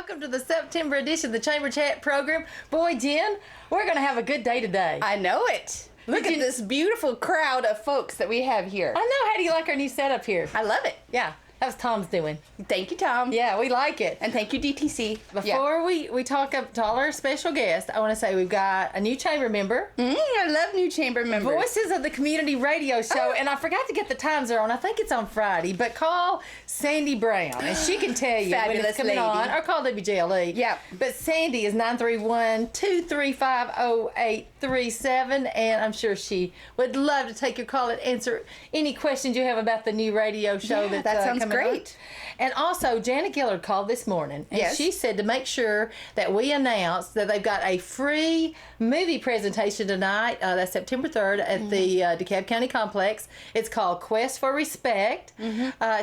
welcome to the September edition of the Chamber Chat program. Boy, Jen, we're going to have a good day today. I know it. Look at this beautiful crowd of folks that we have here. I know. How do you like our new setup here? I love it. Yeah. How's Tom's doing? Thank you, Tom. Yeah, we like it. And thank you, DTC. Before we talk up to all our special guests, I want to say we've got a new chamber member. I love new chamber members. Voices of the Community Radio Show. And I forgot to get the times they're on. I think it's on Friday. But call Sandy Brown, and she can tell you when it's coming on. Or call WJLE. Yeah. But Sandy is 931-235-0837. And I'm sure she would love to take your call and answer any questions you have about the new radio show that's that sounds coming great. on. And also, Janet Gillard called this morning, and Yes. she said to make sure that we announce that they've got a free movie presentation tonight. That's September 3rd at the DeKalb County Complex. It's called Quest for Respect.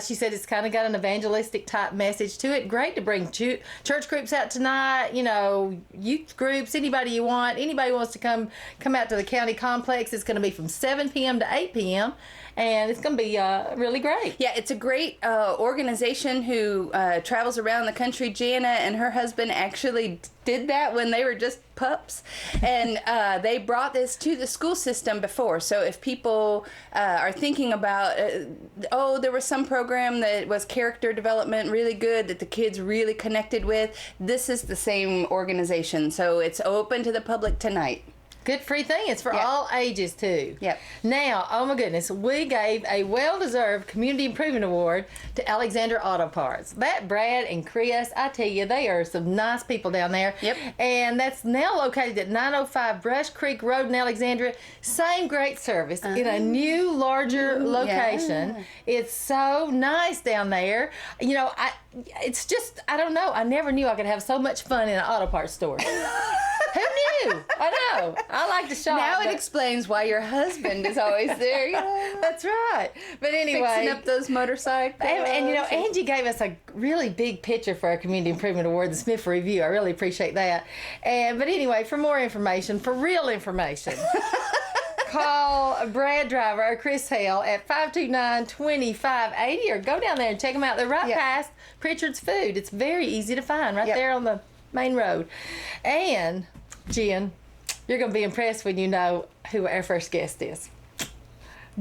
She said it's kind of got an evangelistic type message to it. Great to bring church groups out tonight, you know, youth groups, anybody you want. Anybody wants to come out to the county complex. It's going to be from 7 p.m. to 8 p.m. And it's going to be really great. Yeah, it's a great organization who travels around the country. Jana and her husband actually did that when they were just pups. And they brought this to the school system before. So if people are thinking about, there was some program that was character development really good that the kids really connected with, this is the same organization. So it's open to the public tonight. Good free thing. It's for all ages, too. Yep. Now, oh my goodness, we gave a well-deserved Community Improvement Award to Alexander Auto Parts. That Brad and Chris, I tell you, they are some nice people down there. Yep. And that's now located at 905 Brush Creek Road in Alexandria. Same great service in a new, larger location. Yeah. It's so nice down there. You know, it's just, I don't know. I never knew I could have so much fun in an auto parts store. Who knew? I know. I like to shop. Now it explains why your husband is always there. You know? That's right. But anyway, Fixing up those motorcycles. and you know, Angie gave us a really big picture for our Community Improvement Award, the Smith Review. I really appreciate that. But anyway, for more information, for real information, call Brad Driver or Chris Hale at 529-2580 or go down there and check them out. They're right past Pritchard's Food. It's very easy to find right there on the main road. And Jen, you're going to be impressed when you know who our first guest is.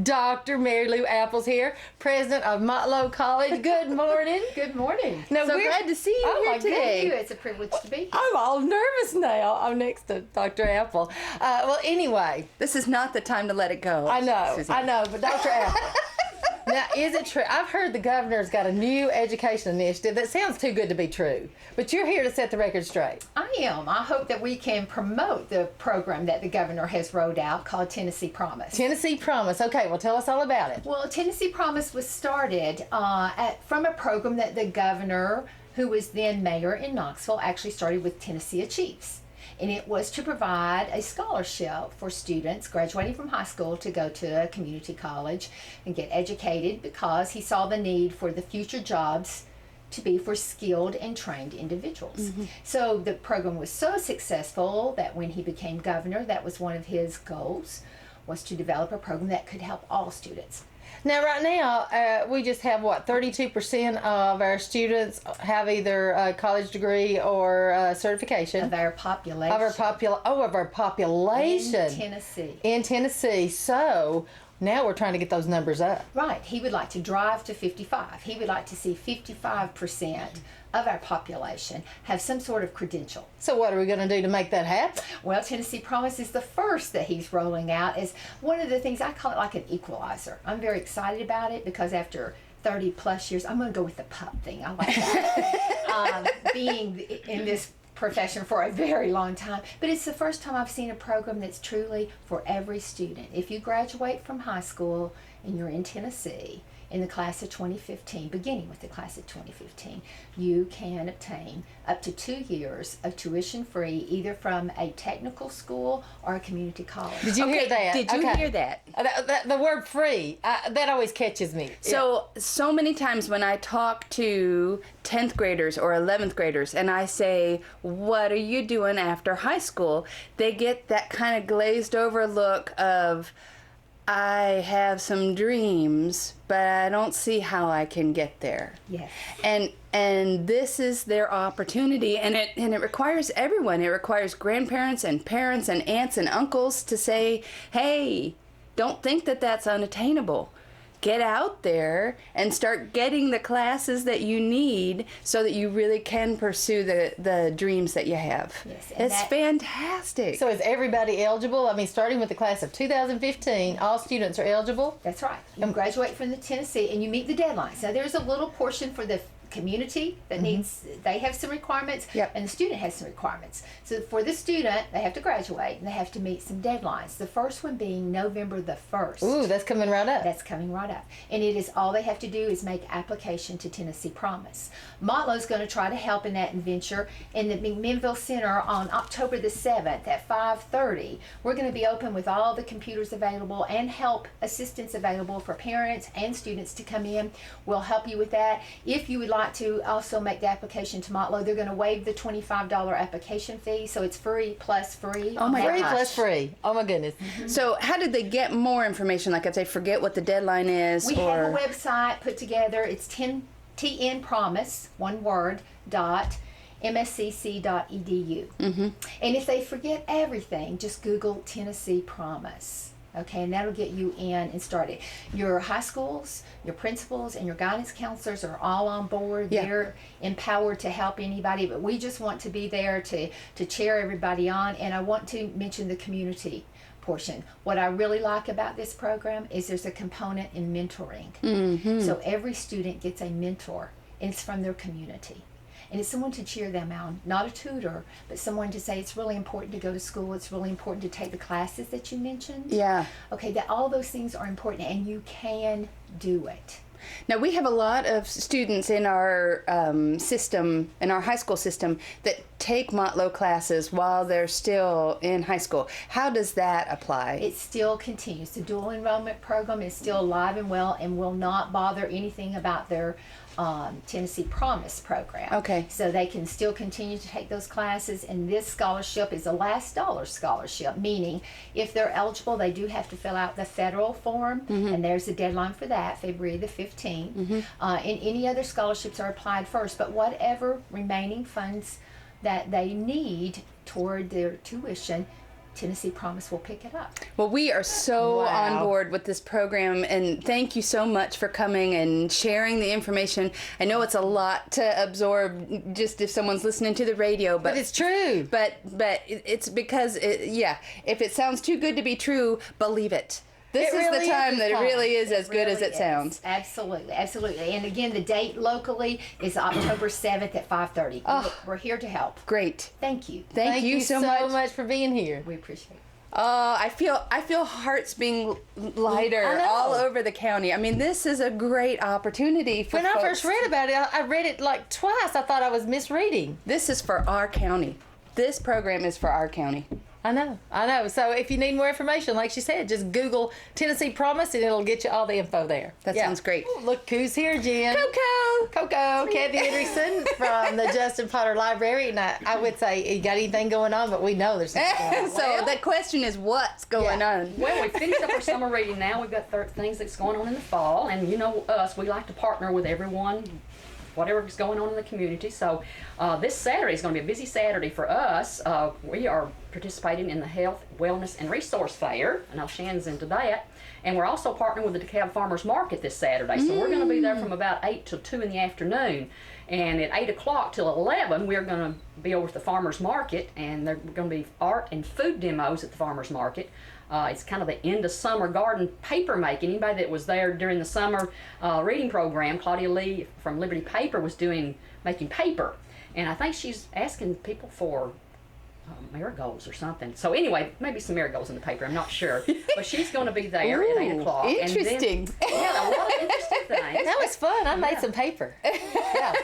Dr. Mary Lou Apples here, president of Motlow College. Good morning. Good morning. Now, So glad to see you here today. Thank you. It's a privilege to be here. I'm all nervous now. I'm next to Dr. Apple. Well, anyway. This is not the time to let it go. I know, Susan. but Dr. Apple. Now, is it true? I've heard the governor's got a new education initiative that sounds too good to be true. But you're here to set the record straight. I am. I hope that we can promote the program that the governor has rolled out called Tennessee Promise. Tennessee Promise. Okay, well, tell us all about it. Well, Tennessee Promise was started from a program that the governor, who was then mayor in Knoxville, actually started with Tennessee Achieves. And it was to provide a scholarship for students graduating from high school to go to a community college and get educated, because he saw the need for the future jobs to be for skilled and trained individuals. So the program was so successful that when he became governor, that was one of his goals, was to develop a program that could help all students. Now, right now, we just have, 32% of our students have either a college degree or certification. Of our population. Of our population. In Tennessee. So, now we're trying to get those numbers up. Right. He would like to drive to 55. He would like to see 55% of our population have some sort of credential. So what are we going to do to make that happen? Well, Tennessee Promise is the first that he's rolling out. Is one of the things, I call it like an equalizer. I'm very excited about it because after 30 plus years, I'm going to go with the pup thing. I like that. Being in this profession for a very long time, but it's the first time I've seen a program that's truly for every student. If you graduate from high school and you're in Tennessee in the class of 2015, beginning with the class of 2015, you can obtain up to 2 years of tuition free, either from a technical school or a community college. Did you hear that? Did you hear that? The word free, that always catches me. So many times when I talk to 10th graders or 11th graders and I say, what are you doing after high school? They get that kind of glazed over look of, I have some dreams, but I don't see how I can get there. Yes. And this is their opportunity, and it requires everyone. It requires grandparents and parents and aunts and uncles to say, hey, don't think that that's unattainable. Get out there and start getting the classes that you need so that you really can pursue the dreams that you have. Yes, it's fantastic. So is everybody eligible? I mean, starting with the class of 2015, all students are eligible? That's right. You graduate from the Tennessee and you meet the deadlines. Now there's a little portion for the community that needs, they have some requirements, and the student has some requirements. So for the student, they have to graduate and they have to meet some deadlines. The first one being November the 1st. Ooh, that's coming right up. That's coming right up. And it is all they have to do is make application to Tennessee Promise. Motlow's going to try to help in that adventure in the McMinnville Center on October the 7th at 5:30. We're going to be open with all the computers available and help assistance available for parents and students to come in. We'll help you with that. If you would like to also make the application to Motlow, they're going to waive the $25 application fee, so it's free plus free. Oh my Free gosh. plus free. Oh my goodness. So how did they get more information? Like if they forget what the deadline is? We have a website put together. It's TN Promise, one word, .mscc.edu. And if they forget everything, just Google Tennessee Promise. Okay, and that'll get you in and started. Your high schools, your principals, and your guidance counselors are all on board. Yeah. They're empowered to help anybody, but we just want to be there to cheer everybody on. And I want to mention the community portion. What I really like about this program is there's a component in mentoring. So every student gets a mentor, and it's from their community. And it's someone to cheer them on, not a tutor, but someone to say it's really important to go to school, it's really important to take the classes that you mentioned. Yeah. Okay, that all those things are important and you can do it. Now we have a lot of students in our system, in our high school system, that take Motlow classes while they're still in high school. How does that apply? It still continues. The dual enrollment program is still alive and well and will not bother anything about their Tennessee Promise program. Okay. So they can still continue to take those classes, and this scholarship is a last dollar scholarship, meaning if they're eligible, they do have to fill out the federal form, and there's a deadline for that, February the 15th. And any other scholarships are applied first, but whatever remaining funds that they need toward their tuition, Tennessee Promise will pick it up. Well, we are so Wow. on board with this program, and thank you so much for coming and sharing the information. I know it's a lot to absorb just if someone's listening to the radio, But it's true. but it's because if it sounds too good to be true, believe it. This It is really the is time this that it time. really is as good as really it sounds. Absolutely, absolutely. And again, the date locally is October 7th at 5:30. We're here to help. Great. Thank you. Thank you so much. for being here. We appreciate it. I feel hearts being lighter I know. all over the county. I mean, this is a great opportunity for When folks. I first read about it, I read it like twice. I thought I was misreading. This is for our county. This program is for our county. I know. So if you need more information, like she said, just Google Tennessee Promise and it'll get you all the info there. That sounds great. Ooh, look who's here, Jen. Coco, Kathy Anderson from the Justin Potter Library. And I would say, you got anything going on? But we know there's something going on. So the question is, what's going on? Well, we finished up our summer reading now. We've got things that's going on in the fall. And you know us, we like to partner with everyone, whatever's going on in the community. So this Saturday is going to be a busy Saturday for us. We are participating in the Health, Wellness, and Resource Fair. I know Shannon's into that. And we're also partnering with the DeKalb Farmers Market this Saturday. So we're going to be there from about 8 till 2 in the afternoon. And at 8 o'clock till 11, we're going to be over at the Farmers Market. And there's going to be art and food demos at the Farmers Market. It's kind of the end of summer garden paper making. Anybody that was there during the summer reading program, Claudia Lee from Liberty Paper was making paper. And I think she's asking people for marigolds or something. So anyway, maybe some marigolds in the paper, I'm not sure. But she's going to be there at 8 o'clock. Interesting. And then, yeah, a lot of interesting things. That was fun. I made some paper. Yeah,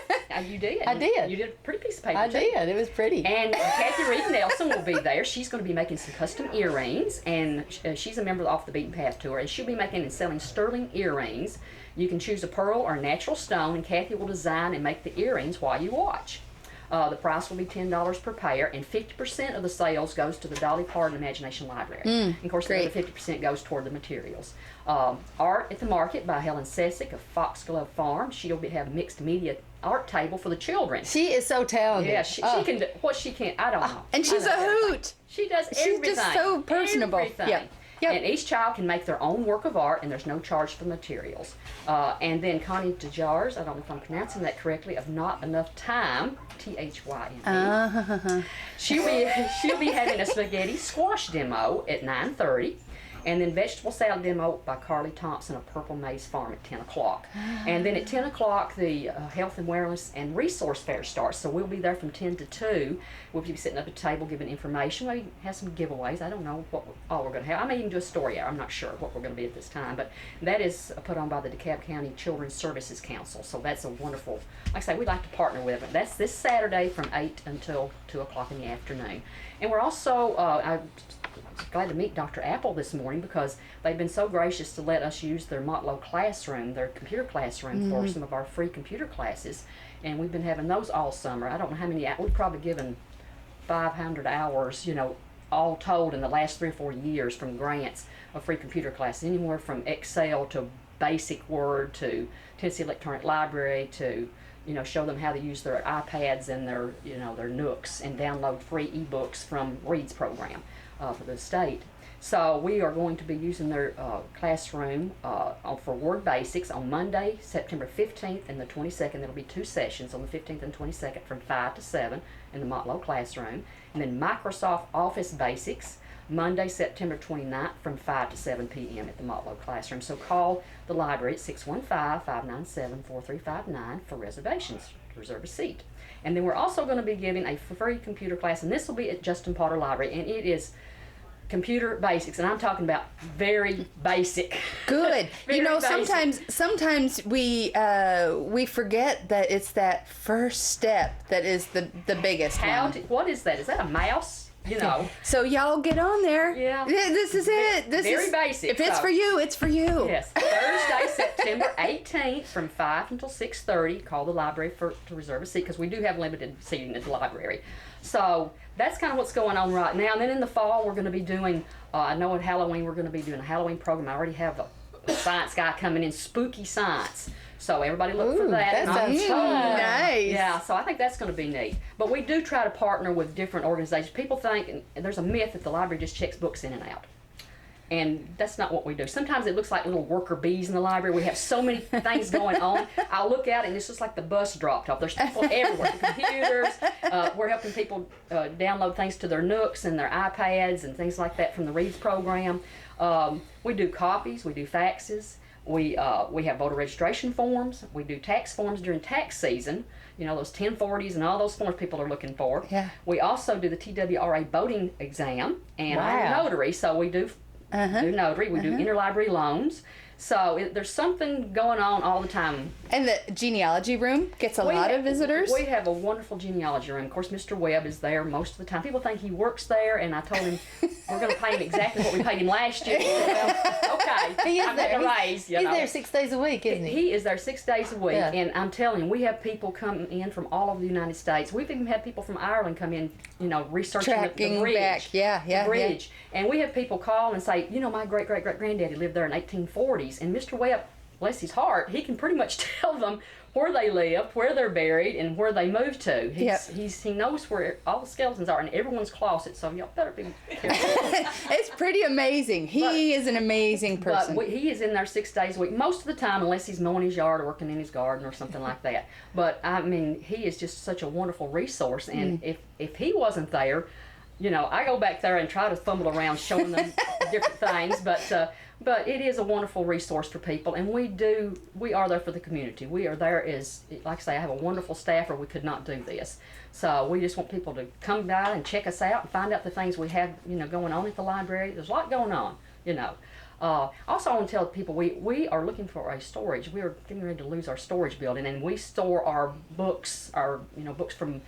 You did. I did. You did a pretty piece of paper, I too. did. It was pretty. And Kathy Reed Nelson will be there. She's going to be making some custom earrings, and she's a member of the Off the Beaten Path Tour, and she'll be making and selling sterling earrings. You can choose a pearl or a natural stone, and Kathy will design and make the earrings while you watch. The price will be $10 per pair, and 50% of the sales goes to the Dolly Parton Imagination Library. And of course, the other 50% goes toward the materials. Art at the Market by Helen Sessick of Foxglove Farm. She'll have mixed media art table for the children. She is so talented. Yeah, she can do what she can. I don't know. And she's a hoot. She does everything. She's just so personable. Everything. Yep. Yep. And each child can make their own work of art, and there's no charge for materials. And then Connie DeJars, I don't know if I'm pronouncing that correctly, of Not Enough Time, T-H-Y-M-E. She'll be having a spaghetti squash demo at 9:30. And then vegetable salad demo by Carly Thompson of Purple Maze Farm at 10 o'clock. And then at 10 o'clock, the Health and Wellness and Resource Fair starts. So we'll be there from 10 to 2. We'll be sitting at a table giving information. Maybe have some giveaways. I don't know what all we're going to have. I may even do a story hour. I'm not sure what we're going to be at this time. But that is put on by the DeKalb County Children's Services Council. So that's a wonderful, like I say, we'd like to partner with it. That's this Saturday from 8 until 2 o'clock in the afternoon. And we're also, I was glad to meet Dr. Apple this morning because they've been so gracious to let us use their Motlow classroom, their computer classroom, for some of our free computer classes. And we've been having those all summer. I don't know how many, we've probably given 500 hours, all told in the last 3 or 4 years from grants of free computer classes, anywhere from Excel to Basic Word to Tennessee Electronic Library to show them how to use their iPads and their, their Nooks and download free ebooks from Reed's program for the state. So we are going to be using their classroom for Word Basics on Monday, September 15th and the 22nd. There'll be 2 sessions on the 15th and 22nd from 5 to 7 in the Motlow classroom. And then Microsoft Office Basics, Monday, September 29th from 5 to 7 p.m. at the Motlow classroom. So call the library at 615-597-4359 for reservations to reserve a seat. And then we're also going to be giving a free computer class, and this will be at Justin Potter Library, and it is computer basics, and I'm talking about very basic. Good. Very basic. sometimes we forget that it's that first step that is the biggest one. What is that? Is that a mouse? So y'all get on there. Yeah. This is it. This very is basic. If it's for you, it's for you. Yes. Thursday, September 18th from 5 until 6:30. Call the library to reserve a seat because we do have limited seating at the library. So that's kind of what's going on right now. And then in the fall, we're going to be doing, I know at Halloween, we're going to be doing a Halloween program. I already have a science guy coming in, Spooky Science. So everybody look for that. That sounds fun. Nice. Yeah, so I think that's going to be neat. But we do try to partner with different organizations. People think, and there's a myth that the library just checks books in and out. And that's not what we do. Sometimes it looks like little worker bees in the library. We have so many things going on. I'll look out and it's just like the bus dropped off. There's people everywhere. The computers. We're helping people download things to their Nooks and their iPads and things like that from the Reed's program. We do copies. We do faxes. We have voter registration forms. We do tax forms during tax season. Those 1040s and all those forms people are looking for. Yeah. We also do the TWRA voting exam, and I'm a notary, so we do notary. We do interlibrary loans. So there's something going on all the time. And the genealogy room gets a lot of visitors. We have a wonderful genealogy room. Of course, Mr. Webb is there most of the time. People think he works there, and I told him we're going to pay him exactly what we paid him last year. Well, okay, He is I'm there. getting a raise. He's there 6 days a week, isn't he? He is there 6 days a week, Yeah. and I'm telling you, we have people come in from all over the United States. We've even had people from Ireland come in, researching Tracking the bridge. back. Yeah. The bridge. And we have people call and say, my great-great-great-granddaddy lived there in 1840s, and Mr. Webb, bless his heart, he can pretty much tell them where they lived, where they're buried, and where they moved to. He knows where all the skeletons are in everyone's closet, so y'all better be careful. It's pretty amazing. He is an amazing person. But he is in there 6 days a week, most of the time, unless he's mowing his yard or working in his garden or something like that. But, he is just such a wonderful resource, and if he wasn't there, I go back there and try to fumble around showing them different things, but it is a wonderful resource for people, and we are there for the community. We are there like I say, I have a wonderful staff or we could not do this. So we just want people to come by and check us out and find out the things we have, going on at the library. There's a lot going on, Also, I want to tell people we are looking for a storage. We are getting ready to lose our storage building, and we store our books, books from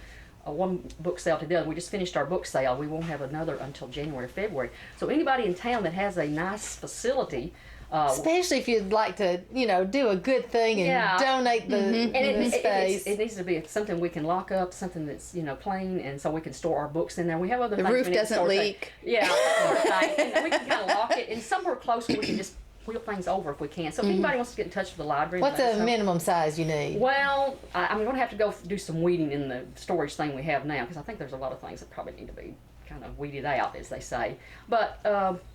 one book sale to the other. We just finished our book sale. We won't have another until January or February. So anybody in town that has a nice facility Especially if you'd like to, do a good thing and donate the, And the space. it needs to be something we can lock up, something that's clean, and so we can store our books in there. We have other things. The roof we need to doesn't store leak. Yeah, that sort of thing. And we can kind of lock it, and somewhere close we can just wheel things over if we can. So if anybody wants to get in touch with the library, What's the minimum size you need? Well, I'm going to have to go do some weeding in the storage thing we have now, because I think there's a lot of things that probably need to be kind of weeded out, as they say. But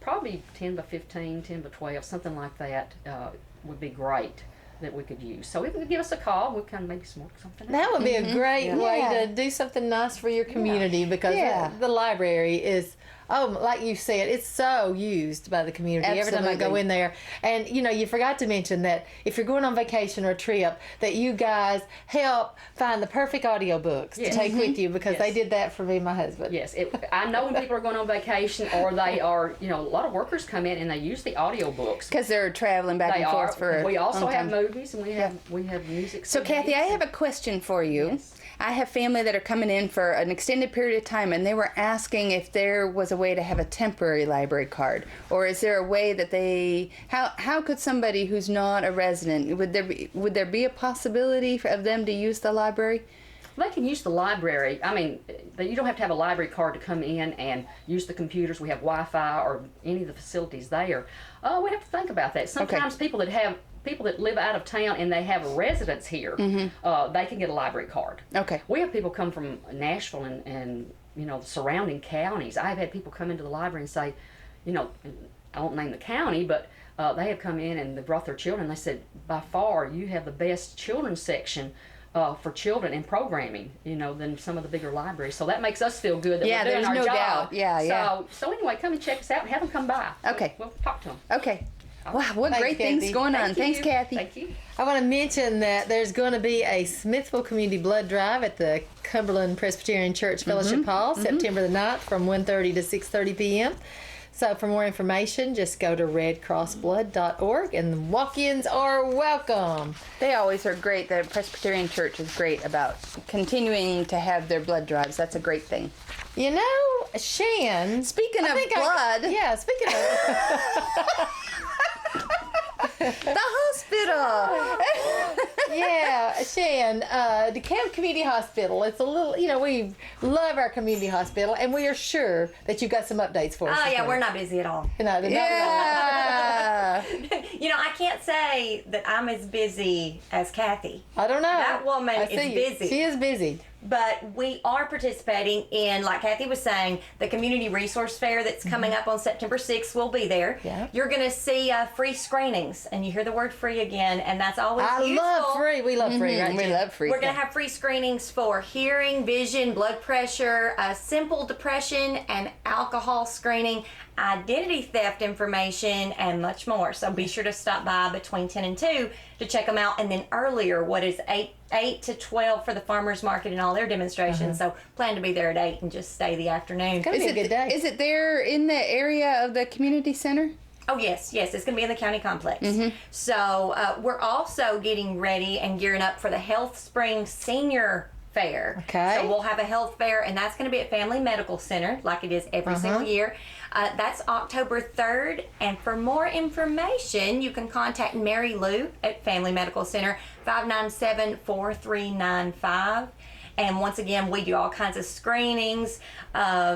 probably 10 by 15, 10 by 12, something like that would be great that we could use. So if you could give us a call, we can maybe smoke something out. That would be a great way to do something nice for your community because the library is, like you said, it's so used by the community. Absolutely. Every time I go in there. And, you forgot to mention that if you're going on vacation or a trip, that you guys help find the perfect audiobooks to take with you because they did that for me and my husband. Yes. I know when people are going on vacation or they are, a lot of workers come in and they use the audiobooks. Because they're traveling back and forth for We also long have time. movies and we have music. So Kathy, I have a question for you. Yes. I have family that are coming in for an extended period of time, and they were asking if there was a way to have a temporary library card, or is there a way that how could somebody who's not a resident, would there be a possibility of them to use the library? They can use the library. I mean, you don't have to have a library card to come in and use the computers. We have Wi-Fi or any of the facilities there. We have to think about that. Sometimes people that live out of town and they have a residence here, they can get a library card. Okay. We have people come from Nashville and the surrounding counties. I've had people come into the library and say, I won't name the county, but they have come in and they brought their children. They said, by far, you have the best children's section for children in programming, than some of the bigger libraries. So that makes us feel good that we're doing there's our no job. doubt. Yeah. So anyway, come and check us out and have them come by. Okay. We'll talk to them. Okay. Wow, what Thanks, great things Kathy. going on. Thank Thanks, you. Kathy. Thank you. I want to mention that there's going to be a Smithville Community Blood Drive at the Cumberland Presbyterian Church Fellowship Hall, September the 9th from 1:30 to 6:30 p.m. So for more information, just go to redcrossblood.org, and walk-ins are welcome. They always are great. The Presbyterian Church is great about continuing to have their blood drives. That's a great thing. Shan. Speaking of blood. Speaking of. The hospital. Shan, DeKalb Community Hospital. It's a little, we love our community hospital, and we are sure that you've got some updates for us. Oh, yeah, we're not busy at all. No, they're not at Yeah. I can't say that I'm as busy as Kathy, all. I don't know. That woman I is see you. busy. She is busy. but we are participating in, like Kathy was saying, the Community Resource Fair that's coming up on September 6th. We'll be there. Yeah. You're going to see free screenings, and you hear the word free again, and that's always I useful. love free. We love free, right? We love free. We're going to have free screenings for hearing, vision, blood pressure, simple depression and alcohol screening, identity theft information, and much more. So be sure to stop by between 10 and 2 to check them out. And then earlier, what is 8 to 12 for the farmers market and all their demonstrations. So plan to be there at 8 and just stay the afternoon. Gonna be a good day. Is it there in the area of the community center? Oh, yes, it's going to be in the county complex. So we're also getting ready and gearing up for the Health Spring Senior Fair. Okay. So we'll have a health fair, and that's going to be at Family Medical Center, like it is every single year. That's October 3rd. And for more information, you can contact Mary Lou at Family Medical Center, 597-4395. And once again, we do all kinds of screenings.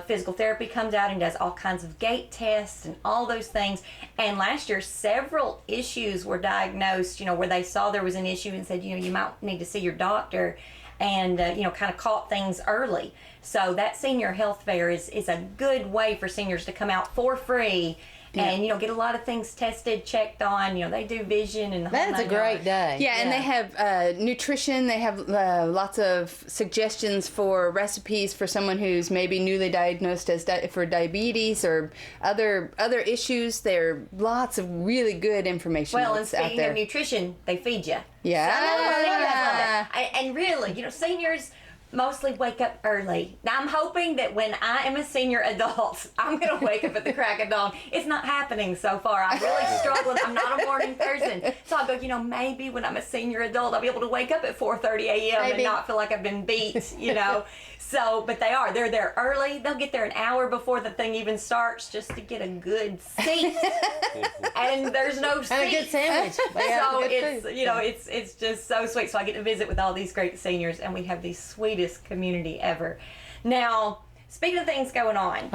Physical therapy comes out and does all kinds of gait tests and all those things. And last year, several issues were diagnosed, where they saw there was an issue and said, you might need to see your doctor, and, kind of caught things early. So that senior health fair is a good way for seniors to come out for free. And, get a lot of things tested, checked on. They do vision and the whole That's a nine great yards. day. Yeah, and they have nutrition. They have lots of suggestions for recipes for someone who's maybe newly diagnosed for diabetes or other issues. There are lots of really good information Well, and that's out speaking there. of nutrition, they feed you. Yeah. And really, mostly wake up early. Now I'm hoping that when I am a senior adult, I'm going to wake up at the crack of dawn. It's not happening so far. I'm really struggling. I'm not a morning person. So I go, maybe when I'm a senior adult, I'll be able to wake up at 4:30 a.m. and not feel like I've been beat, So, but they're there early. They'll get there an hour before the thing even starts just to get a good seat. And there's no seat. And a good sandwich. So it's just so sweet. So I get to visit with all these great seniors, and we have the sweetest community ever. Now, speaking of things going on,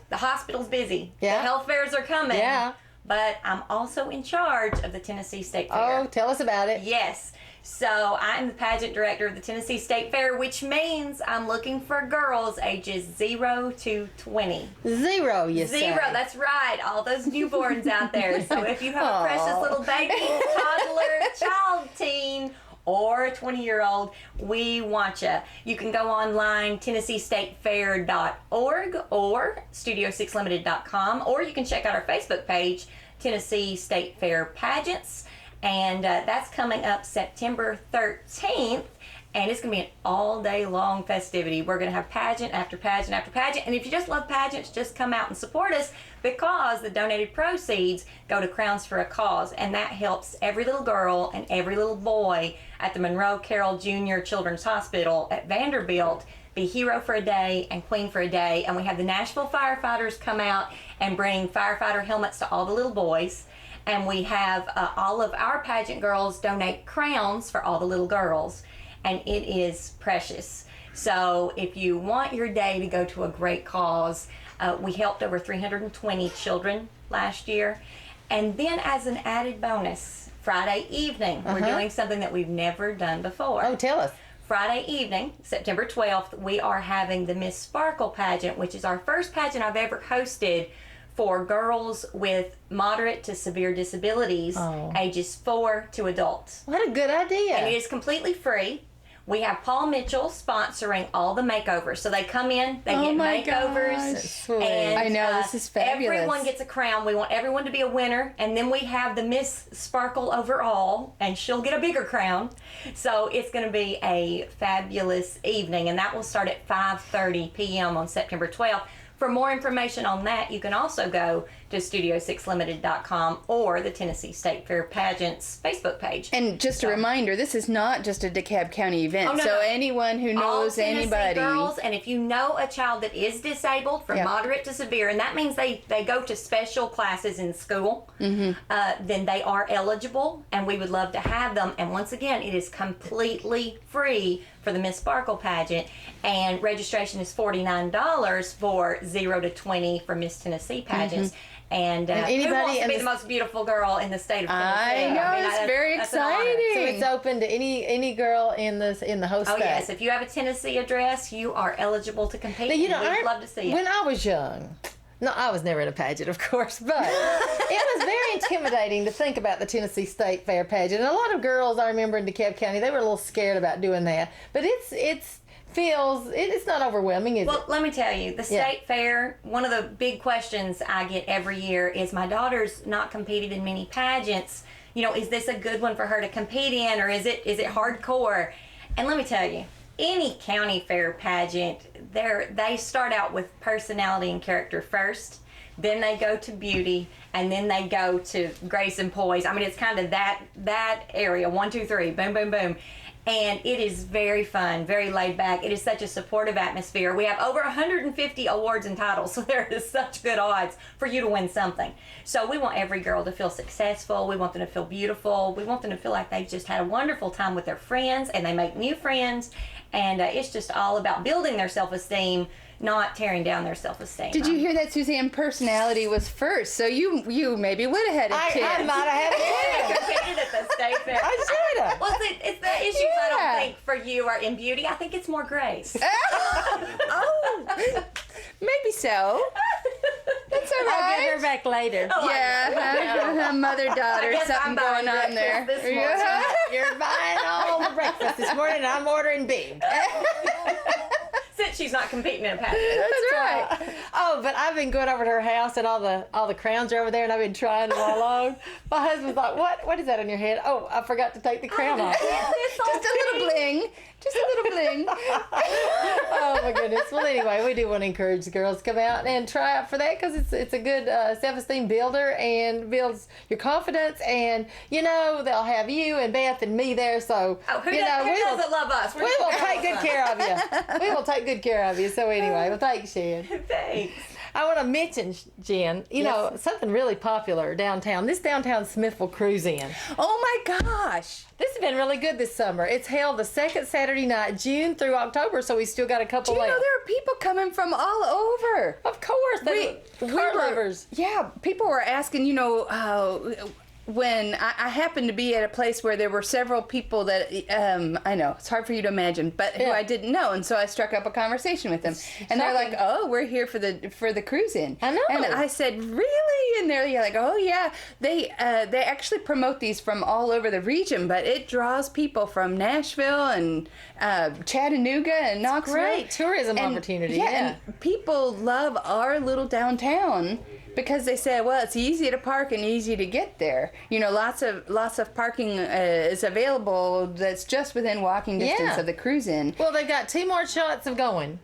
the hospital's busy. Yeah. The health fairs are coming. Yeah. But I'm also in charge of the Tennessee State Fair. Oh, tell us about it. Yes. So I'm the pageant director of the Tennessee State Fair, which means I'm looking for girls ages 0 to 20. Zero, you say? Zero, that's right. All those newborns out there. So if you have a precious little baby, toddler, child, teen, or a 20-year-old, we want you. You can go online, TennesseeStateFair.org or Studio6Limited.com, or you can check out our Facebook page, Tennessee State Fair Pageants. And that's coming up September 13th, and it's going to be an all-day long festivity. We're going to have pageant after pageant after pageant, and if you just love pageants, just come out and support us, because the donated proceeds go to Crowns for a Cause, and that helps every little girl and every little boy at the Monroe Carroll Jr. Children's Hospital at Vanderbilt be hero for a day and queen for a day. And we have the Nashville firefighters come out and bring firefighter helmets to all the little boys. And we have all of our pageant girls donate crowns for all the little girls. And it is precious. So if you want your day to go to a great cause, we helped over 320 children last year. And then as an added bonus, Friday evening, we're doing something that we've never done before. Oh, tell us. Friday evening, September 12th, we are having the Miss Sparkle pageant, which is our first pageant I've ever hosted for girls with moderate to severe disabilities, ages 4 to adults. What a good idea. And it is completely free. We have Paul Mitchell sponsoring all the makeovers. So they come in, they get makeovers. And I know, this is fabulous. Everyone gets a crown. We want everyone to be a winner. And then we have the Miss Sparkle overall, and she'll get a bigger crown. So it's going to be a fabulous evening. And that will start at 5:30 p.m. on September 12th. For more information on that, you can also go to Studio6Limited.com or the Tennessee State Fair Pageants Facebook page. And just a reminder, this is not just a DeKalb County event. Oh, no, so no. anyone who knows All Tennessee anybody. girls, and if you know a child that is disabled from moderate to severe, and that means they go to special classes in school, then they are eligible, and we would love to have them. And once again, it is completely free for the Miss Sparkle pageant, and registration is $49 for 0 to 20 for Miss Tennessee pageants. And anybody who wants to in be the the most beautiful girl in the state of Tennessee? I know, it's very that's an honor. exciting. So it's open to any girl in the host Oh state. yes, if you have a Tennessee address, you are eligible to compete. But, and we'd love to see it. When I was young, no, I was never in a pageant, of course, but it was very intimidating to think about the Tennessee State Fair pageant. And a lot of girls I remember in DeKalb County, they were a little scared about doing that. But it's not overwhelming, is it? Well, let me tell you, the state fair, one of the big questions I get every year is, my daughter's not competed in many pageants. Is this a good one for her to compete in, or is it hardcore? And let me tell you, any county fair pageant, they start out with personality and character first, then they go to beauty, and then they go to grace and poise. I mean, it's kind of that area, 1, 2, 3, boom, boom, boom. And it is very fun, very laid back. It is such a supportive atmosphere. We have over 150 awards and titles, so there is such good odds for you to win something. So we want every girl to feel successful. We want them to feel beautiful. We want them to feel like they've just had a wonderful time with their friends, and they make new friends. And it's just all about building their self-esteem, not tearing down their self-esteem. Did you hear that, Suzanne? Personality was first, so you maybe would have had a chance. I might have had a competed at the state fair. I should have. Well, it's the issues I don't think for you are in beauty. I think it's more grace. Oh, maybe so. That's all I'll right. get her back later. Yeah, mother-daughter, guess something I'm buying going on there. breakfast this morning. You're buying all the breakfast this morning, and I'm ordering big. Since she's not competing in a pageant. That's right. Oh, but I've been going over to her house, and all the crowns are over there, and I've been trying them all along. My husband's like, what is that on your head? Oh, I forgot to take the crown off. Just a little bling. Just a little bling. my goodness. Well, anyway, we do want to encourage the girls to come out and try out for that because it's a good self-esteem builder and builds your confidence. And, they'll have you and Beth and me there. So, Who doesn't love us? We will take good care of you. We will take good care of you. So, anyway, well, thanks, Shan. Thanks. I want to mention, Jen, something really popular downtown. This downtown Smithville Cruise In. Oh my gosh. This has been really good this summer. It's held the second Saturday night, June through October, so we still got a couple Do you know left. there are people coming from all over? Of course, car lovers. Yeah, people were asking, when I happened to be at a place where there were several people that I know it's hard for you to imagine, but who I didn't know, and so I struck up a conversation with them, and they're like, "Oh, we're here for the cruise in." I know. And I said, "Really?" And they're like, "Oh yeah." They actually promote these from all over the region, but it draws people from Nashville and Chattanooga and Knoxville. Great tourism opportunity. Yeah. And people love our little downtown. Because they said, well, it's easy to park and easy to get there. Lots of parking is available that's just within walking distance of the cruise in. Well, they've got 2 more shots of going.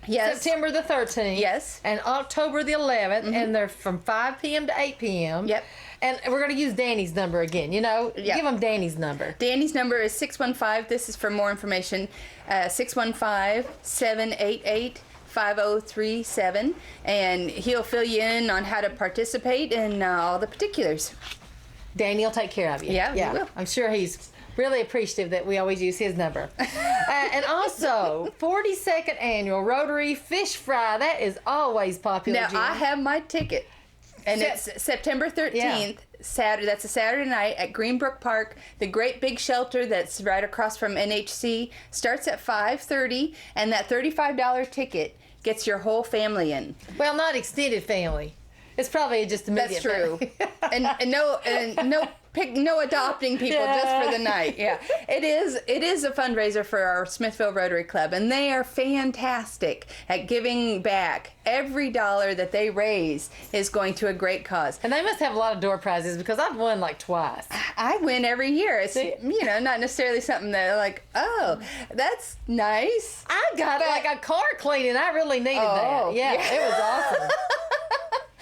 Yes. September the 13th. Yes. And October the 11th. And they're from 5 p.m. to 8 p.m. Yep. And we're going to use Danny's number again, Give them Danny's number. Danny's number is 615. This is for more information. 615-788 5037, and he'll fill you in on how to participate and all the particulars. Danny will take care of you. Yeah, he will. I'm sure he's really appreciative that we always use his number. And also, 42nd annual Rotary Fish Fry. That is always popular. Now, Jen. I have my ticket, and it's September 13th. Saturday. That's a Saturday night at Greenbrook Park. The great big shelter that's right across from NHC starts at 5:30, and that $35 ticket gets your whole family in. Well, not extended family. It's probably just immediate. That's true. family. No adopting people just for the night. Yeah, it is a fundraiser for our Smithville Rotary Club, and they are fantastic at giving back. Every dollar that they raise is going to a great cause. And they must have a lot of door prizes because I've won like twice. I win every year. It's not necessarily something that like, oh, that's nice. I got like a car cleaning. I really needed that. Yeah, it was awesome.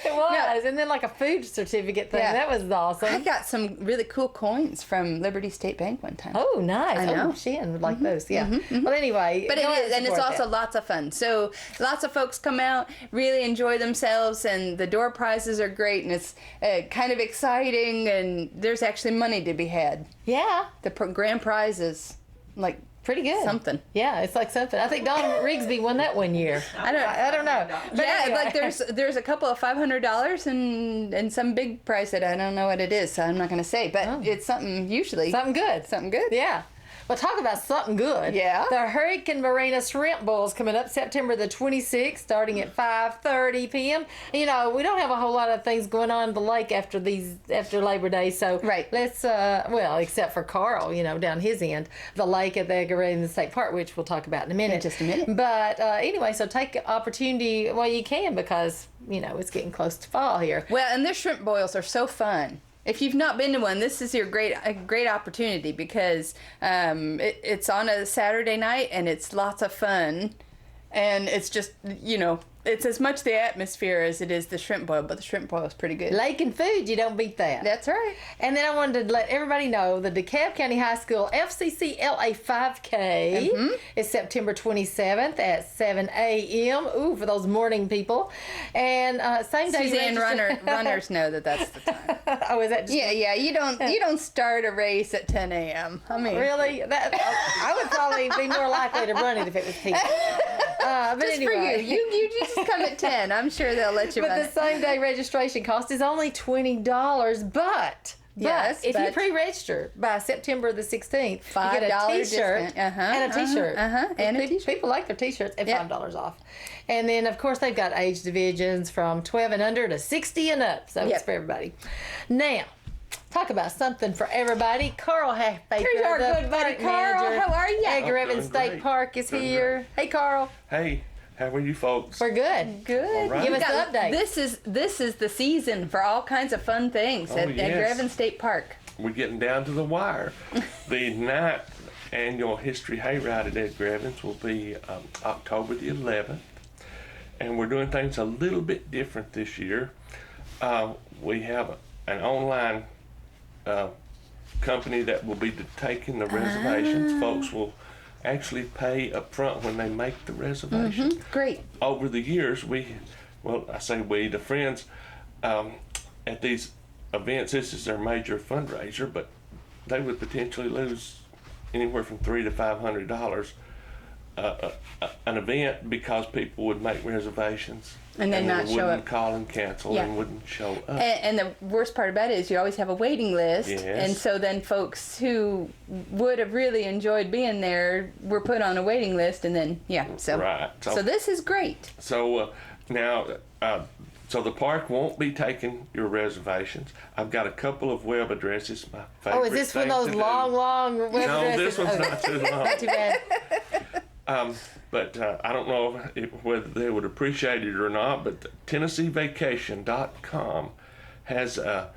It was. And then like a food certificate thing. Yeah. That was awesome. I got some really cool coins from Liberty State Bank one time. Oh, nice. I know. Oh, Shan would like those. Yeah. Well, anyway. But it is, and it's also lots of fun. So lots of folks come out, really enjoy themselves, and the door prizes are great, and it's kind of exciting, and there's actually money to be had. Yeah. The grand prize is like pretty good. Something. Yeah, it's like something. I think Don Rigsby won that one year. I don't know. But yeah, anyway. Like there's a couple of $500 and some big prize that I don't know what it is, so I'm not going to say. But it's something usually. Something good. Something good. Yeah. Well, talk about something good. Yeah. The Hurricane Marina Shrimp Bowl is coming up September the 26th, starting at 5:30 p.m. We don't have a whole lot of things going on at the lake after Labor Day, so let's except for Carl, down his end, the lake at the Edgar State Park, which we'll talk about in a minute. In just a minute. But anyway, so take opportunity while you can because it's getting close to fall here. Well, and their shrimp boils are so fun. If you've not been to one, this is a great opportunity because it's on a Saturday night and it's lots of fun, and it's just it's as much the atmosphere as it is the shrimp boil, but the shrimp boil is pretty good. Lake and food, you don't beat that. That's right. And then I wanted to let everybody know the DeKalb County High School FCC LA 5K is September 27th at 7 a.m. Ooh, for those morning people. And same day. Suzanne runners know that's the time. Oh, is that just Yeah. You don't start a race at 10 a.m. I mean, really? I would probably be more likely to run it if it was people. But just anyway. for you just come at 10. I'm sure they'll let you But run the same day registration cost is only $20, but if you pre-register by September the 16th, you get a T-shirt and a T-shirt. And a T-shirt. People like their T-shirts at $5 off. And then, of course, they've got age divisions from 12 and under to 60 and up. So it's for everybody. Now, talk about something for everybody. Carl Halfbaker, here's our good buddy Carl. How are you? Edgar Evans State Park is here. Hey, Carl. Hey. How are you folks? We're good. Good. Right. Give us the update. This is the season for all kinds of fun things at Edgar Evans State Park. We're getting down to the wire. The night annual History Hayride at Ed Grevens will be October the 11th. And we're doing things a little bit different this year. We have an online company that will be taking the reservations. Folks will actually pay up front when they make the reservation. Great. Over the years, the friends at these events, this is their major fundraiser, but they would potentially lose anywhere from $300 to $500 an event because people would make reservations And then not show wouldn't up. call and cancel Yeah. and wouldn't show up. And the worst part about it is you always have a waiting list. Yes. And so then folks who would have really enjoyed being there were put on a waiting list, and then, so. Right. So this is great. So now, so the park won't be taking your reservations. I've got a couple of web addresses. My favorite. Oh, is this one thing of those to do. long web No, addresses? this one's not too long. Too bad. But I don't know whether they would appreciate it or not. But TennesseeVacation.com has a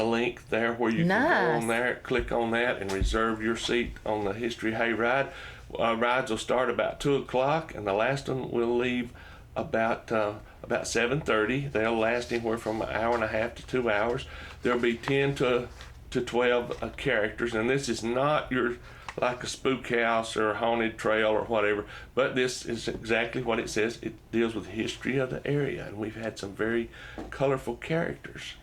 link there where you can go on there, click on that, and reserve your seat on the History Hayride. Rides will start about 2:00, and the last one will leave about 7:30. They'll last anywhere from an hour and a half to 2 hours. There'll be 10 to 12 characters, and this is not your like a spook house or a haunted trail or whatever, but this is exactly what it says. It deals with the history of the area, and we've had some very colorful characters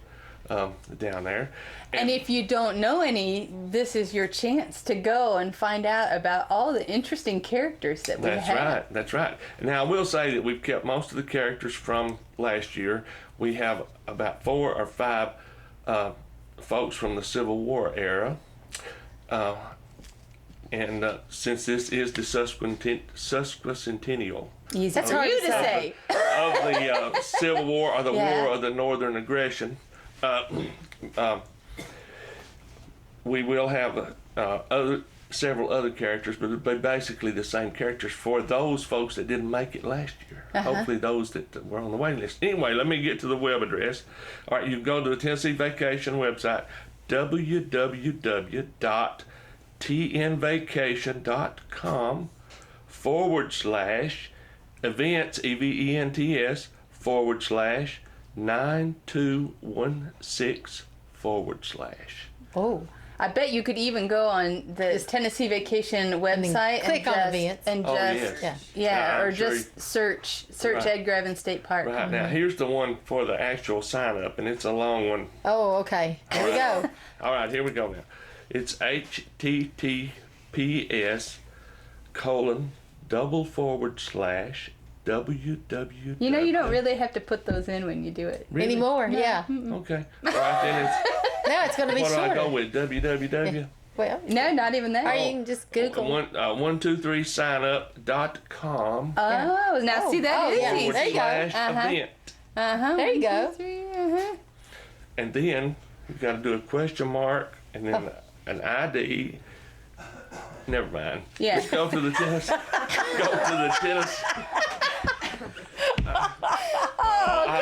down there. And if you don't know any, this is your chance to go and find out about all the interesting characters that we have. That's right. Now, I will say that we've kept most of the characters from last year. We have about 4 or 5 folks from the Civil War era. And since this is the sesquicentennial That's hard you to say. of the Civil War, or the War of the Northern Aggression, we will have several other characters, but they're basically the same characters for those folks that didn't make it last year. Hopefully those that were on the waiting list. Anyway, let me get to the web address. All right, you can go to the Tennessee Vacation website, www.tnvacation.com/events, EVENTS, /9216 Oh. I bet you could even go on the Tennessee Vacation website click on events. and just yes. or I'm sure just search Right. Ed Grevens State Park. Right, now here's the one for the actual sign up, and it's a long one. Oh, okay. Here we go. All right, here we go now. It's https://www. You know, you don't really have to put those in when you do it. Really? Anymore, yeah. Okay. All right, then it's, Now it's going to be what do I shorter. go with? www. Well, No, not even that. or you can just Google. 123signup.com Oh, now see, that is yeah. easy. There you go. /event. There you go. And then you've got to do a question mark and then an ID. Never mind. Yeah. Just go to the tennis. Go to the tennis. I love my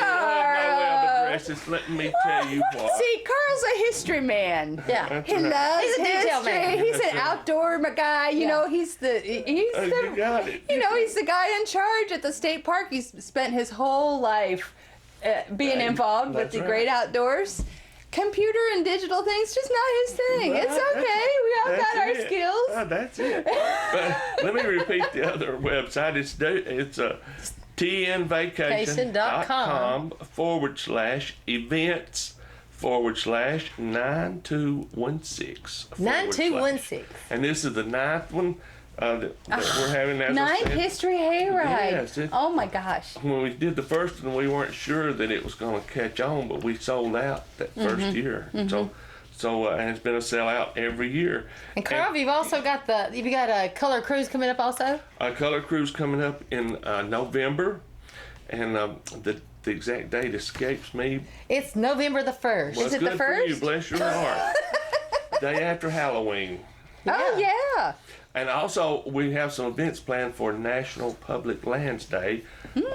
web addresses. Let me tell you what. See, Carl's a history man. Yeah. That's He right. loves He's a detail history. man. He's That's an right. outdoor guy. You know, he's You got it. he's the guy in charge at the state park. He's spent his whole life being Right. involved with That's the right. great outdoors. Computer and digital things, just not his thing. Right. It's okay. We all That's got our it. skills. That's it. But let me repeat the other website. It's tnvacation.com /events /9216. 9216. And this is the 9th one that we're having. As I 9 said. history hayride. Yes, Oh my gosh. When we did the first one, we weren't sure that it was going to catch on, but we sold out that first year. So and it's been a sellout every year. And Carl, you've also got a color cruise coming up also. A color cruise coming up in November, and the exact date escapes me. It's November the 1st. Well, Is it's it the good for you, 1st? bless your heart. Day after Halloween. Oh yeah. And also, we have some events planned for National Public Lands Day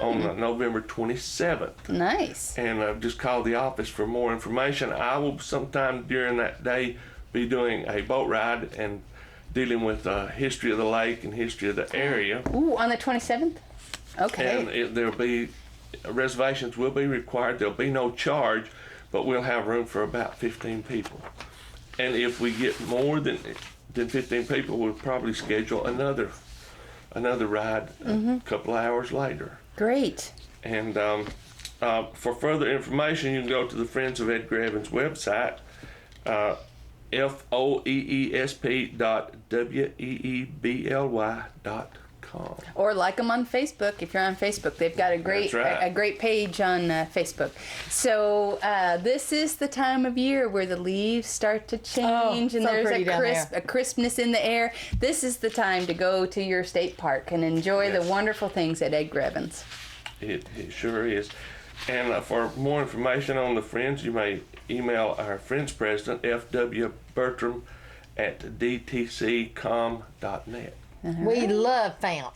on November 27th. Nice. And just call the office for more information. I will sometime during that day be doing a boat ride, and dealing with history of the lake and history of the area. Ooh, on the 27th? Okay. And there'll be reservations will be required. There'll be no charge, but we'll have room for about 15 people. And if we get more than 15 people, we'll probably schedule another ride a couple hours later. Great. And for further information, you can go to the Friends of Ed Grevins website, foesp.weebly.com. Or like them on Facebook if you're on Facebook. They've got a great That's right. a great page on Facebook. So this is the time of year where the leaves start to change and so there's pretty down there. a crispness in the air. This is the time to go to your state park and enjoy Yes. the wonderful things at Ed Grevins. It sure is. And for more information on the Friends, you may email our Friends President, F.W. Bertram, at dtccom.net. We love Fount.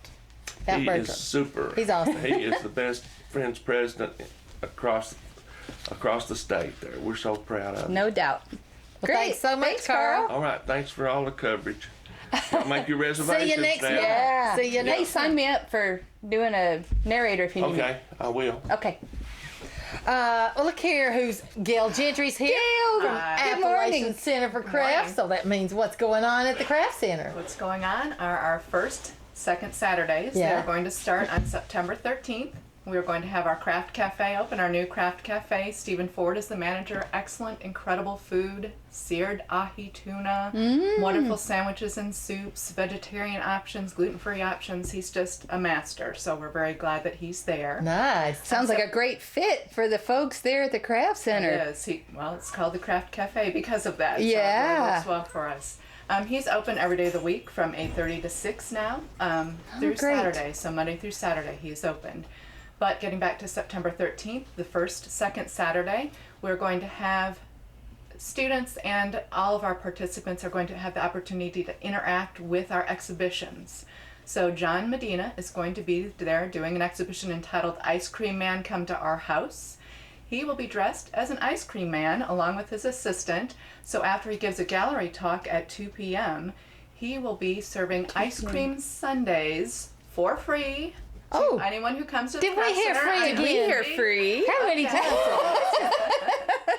He is super. He's awesome. He is the best Friends President across the state there. We're so proud of him. No doubt. Well, thanks so much, Thanks, Carl. All right, thanks for all the coverage. I'll make your reservations. See you next now. year. Yeah. See you Hey, next sign me up for doing a narrator if you need Okay, I will. me. Okay. Well, look here, who's Gail Gentry's here Gail, from good morning. Appalachian Center for Crafts. So that means what's going on at the Craft Center. What's going on are our second Saturdays. Yeah. They're going to start on September 13th. We're going to have our Craft Cafe open, our new Craft Cafe. Stephen Ford is the manager. Excellent, incredible food, seared ahi tuna, wonderful sandwiches and soups, vegetarian options, gluten-free options. He's just a master, so we're very glad that he's there. Nice. Sounds like a great fit for the folks there at the Craft Center. It is. Well, it's called the Craft Cafe because of that. Yeah. So it really works well for us. He's open every day of the week from 8:30 to 6 now through great. Saturday. So Monday through Saturday he is open. But getting back to September 13th, the second Saturday, we're going to have students and all of our participants are going to have the opportunity to interact with our exhibitions. So John Medina is going to be there doing an exhibition entitled Ice Cream Man Come to Our House. He will be dressed as an ice cream man along with his assistant. So after he gives a gallery talk at 2 p.m., he will be serving ice cream sundaes for free Oh. to anyone who comes to the Did we Craft hear Center free on again? We hear Wednesday. free. How many Okay. times?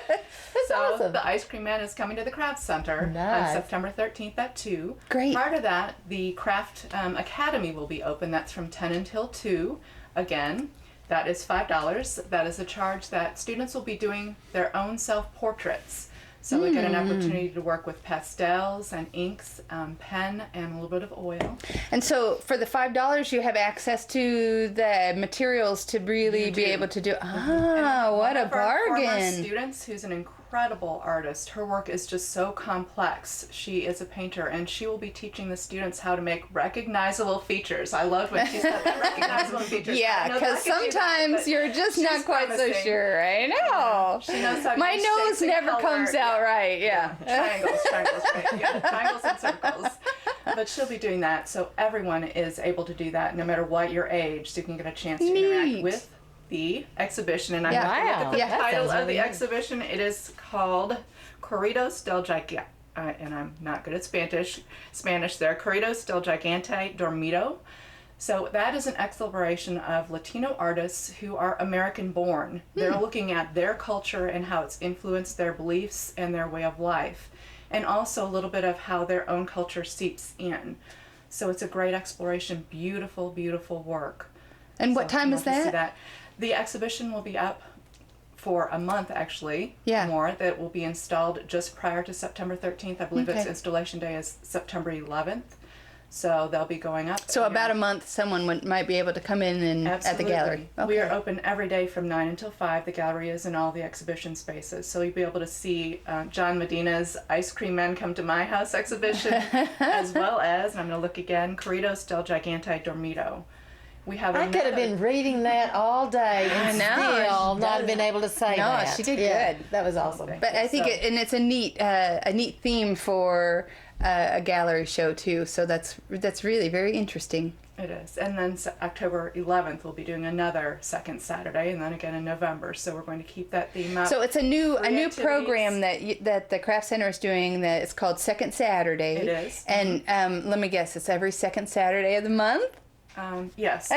That's So awesome. the ice cream man is coming to the Craft Center Nice. on September 13th at 2. Great. Prior to that, the Craft Academy will be open. That's from 10 until 2. Again, that is $5. That is a charge that students will be doing their own self-portraits. So we get an opportunity to work with pastels and inks, pen, and a little bit of oil. And so for the $5, you have access to the materials to really You be do. able to do. And What a one of our former bargain. students, who's an incredible artist. Her work is just so complex. She is a painter, and she will be teaching the students how to make recognizable features. I loved when she said that, recognizable features. Yeah, I know because that I could do that, sometimes but you're just she's not quite so promising. sure. I know. She knows how to My use nose shapes and never color. comes out right. Yeah. Triangles, right? Yeah, triangles and circles. But she'll be doing that, so everyone is able to do that, no matter what your age, so you can get a chance to Neat. interact with the exhibition. And I Yeah. have to look Wow. at the Yeah, that title sounds of really the neat. exhibition. It is called Corridos del Gigante. And I'm not good at Spanish there. Corridos del Gigante Dormido. So that is an exploration of Latino artists who are American born. They're looking at their culture and how it's influenced their beliefs and their way of life. And also a little bit of how their own culture seeps in. So it's a great exploration, beautiful, beautiful work. And what So time you'll is have to see that? The exhibition will be up for a month, actually. Yeah. More that will be installed just prior to September 13th. I believe its Okay. installation day is September 11th. So they'll be going up. So about a month, someone might be able to come in and at the Absolutely. gallery. We are open every day from 9 until 5. The gallery is in all the exhibition spaces. So you'll be able to see John Medina's Ice Cream Men Come to My House exhibition, as well as, and I'm going to look again, Corridos del Gigante Dormido. We have I could have been reading that all day and I know. still She not does. have been able to say No, that. she did Yeah, good. That was awesome. But I think So- and it's a neat theme for a gallery show too. So that's really very interesting. It is. And then October 11th, we'll be doing another second Saturday, and then again in November. So we're going to keep that theme up. So it's a new activities. program that the Craft Center is doing. That it's called Second Saturday. It is. And let me guess, it's every second Saturday of the month. Yes.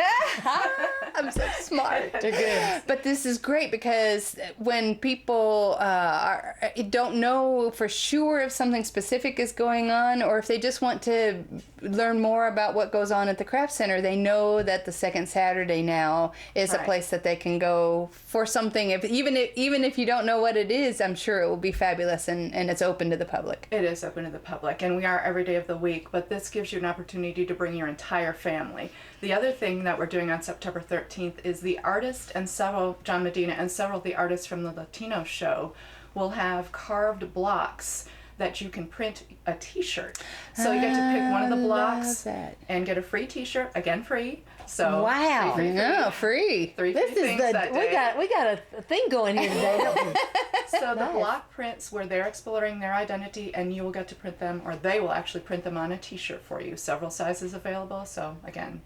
I'm so smart. They're good. But this is great because when people don't know for sure if something specific is going on, or if they just want to learn more about what goes on at the Craft Center, they know that the second Saturday now is a Right. place that they can go for something. Even if you don't know what it is, I'm sure it will be fabulous, and it's open to the public. It is open to the public, and we are every day of the week, but this gives you an opportunity to bring your entire family. The other thing that we're doing on September 13th is the artist and John Medina and several of the artists from the Latino show will have carved blocks that you can print a t-shirt. So you get to pick one of the blocks that. and get a free t-shirt, again free. So Wow! free. No, free. Three This free is things that we day. got a thing going here today, don't we? So the Nice. block prints where they're exploring their identity, and you will get to print them, or they will actually print them on a t-shirt for you. Several sizes available. So again,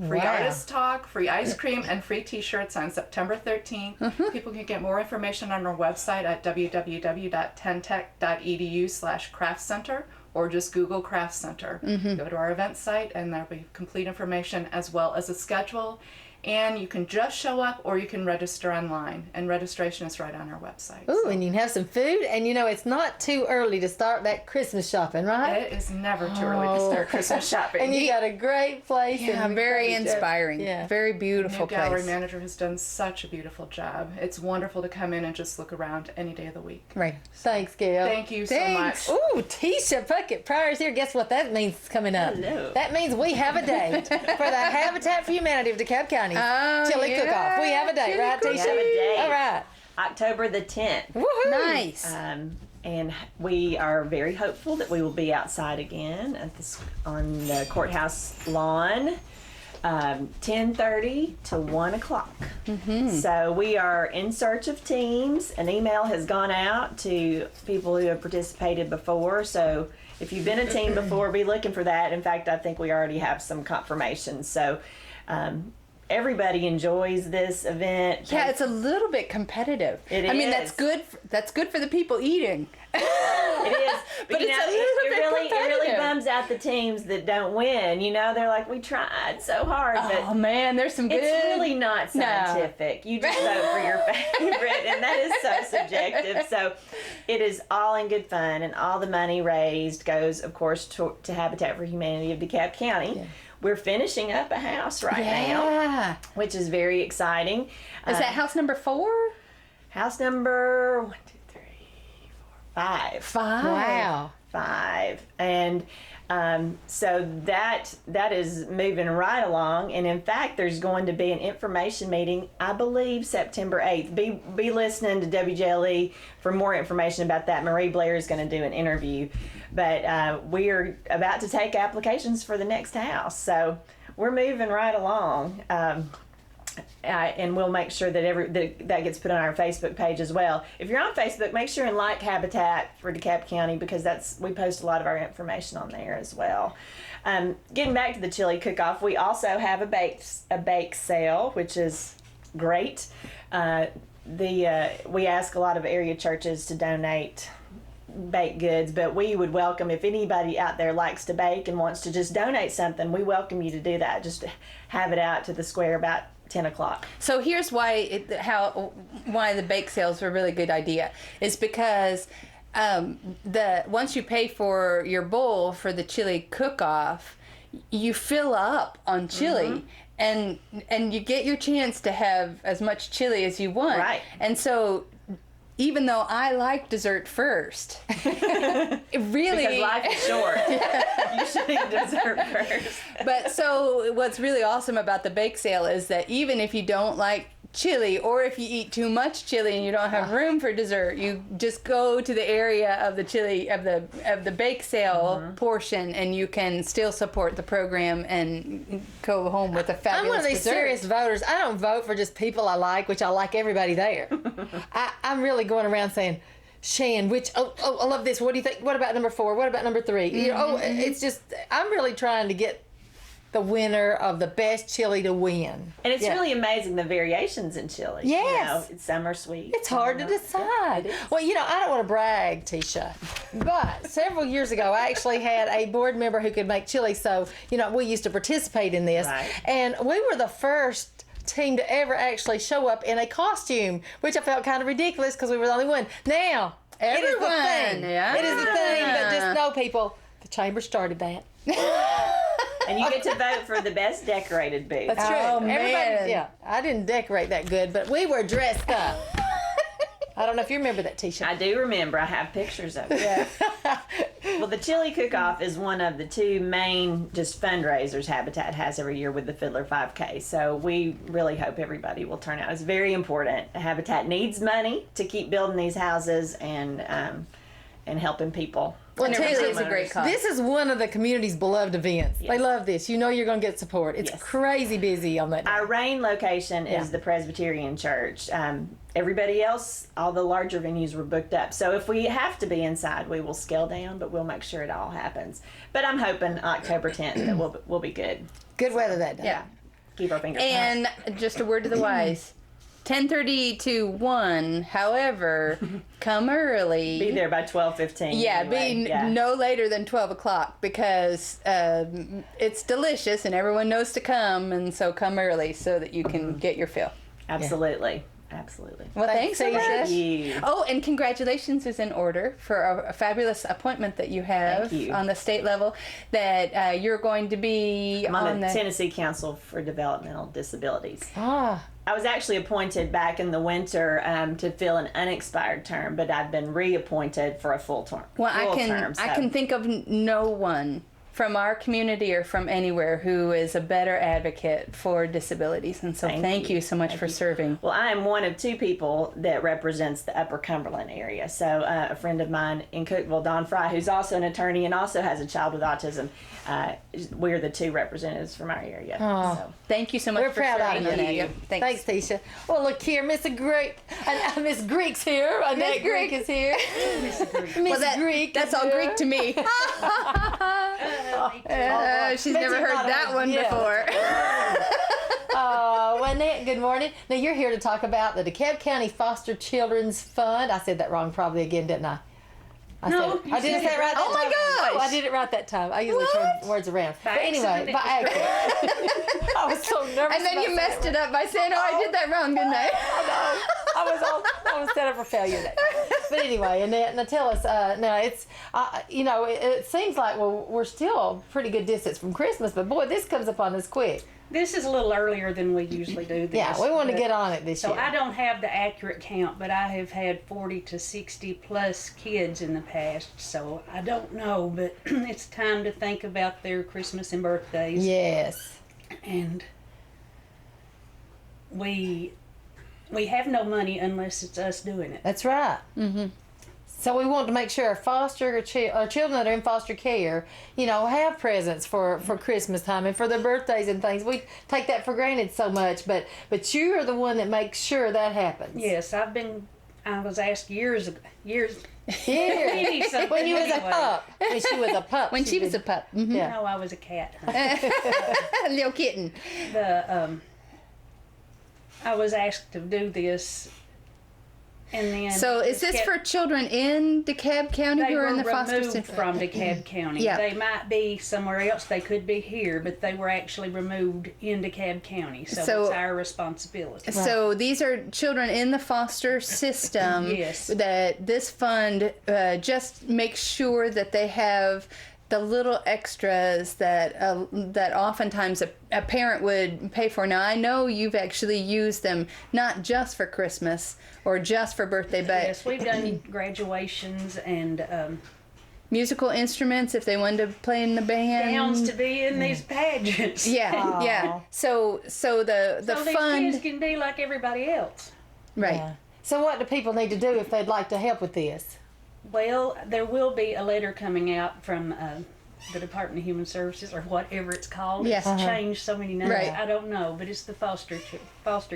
free Wow. artist talk, free ice cream, and free t-shirts on September 13th. People can get more information on our website at www.tentech.edu/craftcenter, or just Google Craft Center. Go to our event site, and there'll be complete information as well as a schedule. And you can just show up, or you can register online, and registration is right on our website. Ooh, So and you can have some food, and it's not too early to start that Christmas shopping, right? it is never too early to start Christmas shopping. And you got a great place. Yeah, and very great- inspiring. Yeah. Very New beautiful gallery place. manager has done such a beautiful job. It's wonderful to come in and just look around any day of the week. Right. Thanks, Gail. Thank you so Thanks. much. Ooh, Tisha Puckett Pryor's here. Guess what that means coming up? Hello. That means we have a date for the Habitat for Humanity of DeKalb County Oh, chili cook-off. We have a date, Chili right, cook-off. Tisha? We have a date. All right. October the 10th. Woohoo! Nice. And we are very hopeful that we will be outside again at on the courthouse lawn, 10:30 to 1 o'clock. So we are in search of teams. An email has gone out to people who have participated before. So if you've been a team before, be looking for that. In fact, I think we already have some confirmations. So everybody enjoys this event. Yeah, it's a little bit competitive. It I mean, is. that's good. That's good for the people eating. It is, But you it's know, a little it bit really competitive. bums out the teams that don't win. You know, they're like, we tried so hard, but Oh man, there's some good. it's really not No. scientific. You just vote for your favorite, and that is so subjective. So it is all in good fun, and all the money raised goes, of course, to Habitat for Humanity of DeKalb County. Yeah. We're finishing up a house right now, Yeah. which is very exciting. Is that house number 4? House number 1, 2, 3, 4, 5. 5. Wow. 5, and so that is moving right along. And in fact, there's going to be an information meeting, I believe September 8th. Be listening to WJLE for more information about that. Marie Blair is going to do an interview, but we are about to take applications for the next house, so we're moving right along. And we'll make sure that that gets put on our Facebook page as well. If you're on Facebook, make sure and like Habitat for DeKalb County, because we post a lot of our information on there as well. Getting back to the chili cook-off, we also have a bake sale, which is great. We ask a lot of area churches to donate baked goods, but we would welcome, if anybody out there likes to bake and wants to just donate something, we welcome you to do that. Just have it out to the square about 10 o'clock. So here's why why the bake sales are a really good idea is because once you pay for your bowl for the chili cook-off, you fill up on chili. And you get your chance to have as much chili as you want. Right. And so even though I like dessert first, it really Because life is short. You should eat dessert first. But so what's really awesome about the bake sale is that even if you don't like chili, or if you eat too much chili and you don't have room for dessert, you just go to the area of the chili of the bake sale portion, and you can still support the program and go home with a fabulous I'm one of these dessert. serious voters. I don't vote for just people I like, which I like everybody there. I'm really going around saying, Shan, which I love this. What do you think? What about number 4? What about number 3? You know, it's just I'm really trying to get the winner of the best chili to win. And it's really amazing the variations in chili. Yes. Some are sweet. It's hard to decide. Well, you know, I don't want to brag, Tisha, but several years ago, I actually had a board member who could make chili. So, you know, we used to participate in this. Right. And we were the first team to ever actually show up in a costume, which I felt kind of ridiculous because we were the only one. Now, it is the thing. Yeah. It is the thing, but just know, people, the chamber started that. And you get to vote for the best decorated booth. That's true. Oh, man. Yeah, I didn't decorate that good, but we were dressed up. I don't know if you remember that T-shirt. I do remember. I have pictures of it. Well, the Chili Cook-Off is one of the 2 main just fundraisers Habitat has every year with the Fiddler 5K. So we really hope everybody will turn out. It's very important. Habitat needs money to keep building these houses and helping people. Well, And it really is a great cause. This is one of the community's beloved events. They love this. You know you're going to get support. It's crazy busy on that day. Our Rain location is the Presbyterian Church. Everybody else, all the larger venues were booked up. So if we have to be inside, we will scale down, but we'll make sure it all happens. But I'm hoping October 10th that we'll be good. Good weather that day. Yeah. Keep our fingers And just a word to the wise. 10:30 to 1. However, come early. Be there by 12:15. Yeah, anyway. be no later than 12 o'clock because it's delicious and everyone knows to come, and so come early so that you can get your fill. Absolutely. Absolutely. Well, thanks so Thanks, much. you. Oh, and congratulations is in order for a fabulous appointment that you have Thank you. on the state level that you're going to be I'm on the Tennessee Council for Developmental Disabilities. Ah, I was actually appointed back in the winter to fill an unexpired term, but I've been reappointed for a full term. Well, I term, can think of no one from our community or from anywhere who is a better advocate for disabilities, and so thank you so much for serving. Well, I am one of 2 people that represents the Upper Cumberland area. So a friend of mine in Cookeville, Don Fry, who's also an attorney and also has a child with autism, we're the 2 representatives from our area. Oh. So. Thank you so much we're for proud serving. of you. Annette. Thanks, Tisha. Well, look here, Miss Greek. Miss Greek's here. Annette Greek is here. Miss Greek. That's all Greek to me. She's never heard that one before. Oh, Annette, good morning. Now, you're here to talk about the DeKalb County Foster Children's Fund. I said that wrong probably again, didn't I? I didn't say it right that Oh, my time. gosh. Oh, I did it right that time. I usually turn words around. But anyway, by accident. I was so nervous. And then about you saying messed it up by saying, "Oh, I did that wrong, didn't I?" I was set up for failure that day. But anyway, Annette, now tell us. Now it's, it seems like we're still a pretty good distance from Christmas, but boy, this comes upon us quick. This is a little earlier than we usually do this. Yeah, we want to but- get on it this So year. I don't have the accurate count, but I have had 40 to 60 plus kids in the past, so I don't know, but it's time to think about their Christmas and birthdays. Yes. And we have no money unless it's us doing it. That's right. Mm-hmm. So we want to make sure our children that are in foster care, have presents for Christmas time and for their birthdays and things. We take that for granted so much, but you are the one that makes sure that happens. Yes, I was asked years ago. Here. So When you was a anyway. pup. When she was a pup. When she was a pup. Mm-hmm. Yeah. No, I was a cat. Little kitten. I was asked to do this, and then So is this for children in DeKalb County they who are were in the foster removed system? from DeKalb County. Yeah. They might be somewhere else. They could be here, but they were actually removed in DeKalb County. So it's our responsibility. So these are children in the foster system. Yes. That this fund just makes sure that they have the little extras that oftentimes a parent would pay for. Now I know you've actually used them not just for Christmas or just for birthday, but Yes, we've done graduations and musical instruments if they wanted to play in the band. gowns to be in these pageants. Yeah, yeah. So the So these fund, kids can be like everybody else. right? Yeah. So what do people need to do if they'd like to help with this? Well, there will be a letter coming out from the Department of Human Services or whatever it's called. Yes. It's changed so many names. Right. I don't know, but it's the foster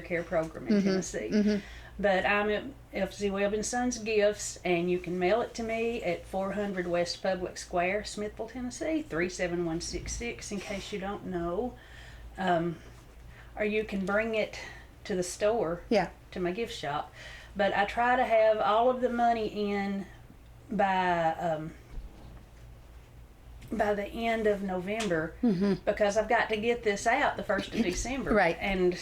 care program in Tennessee. But I'm at FZ Webb & Sons Gifts, and you can mail it to me at 400 West Public Square, Smithville, Tennessee, 37166, in case you don't know. Or you can bring it to the store, to my gift shop. But I try to have all of the money in by the end of November, because I've got to get this out the 1st of December. Right. And,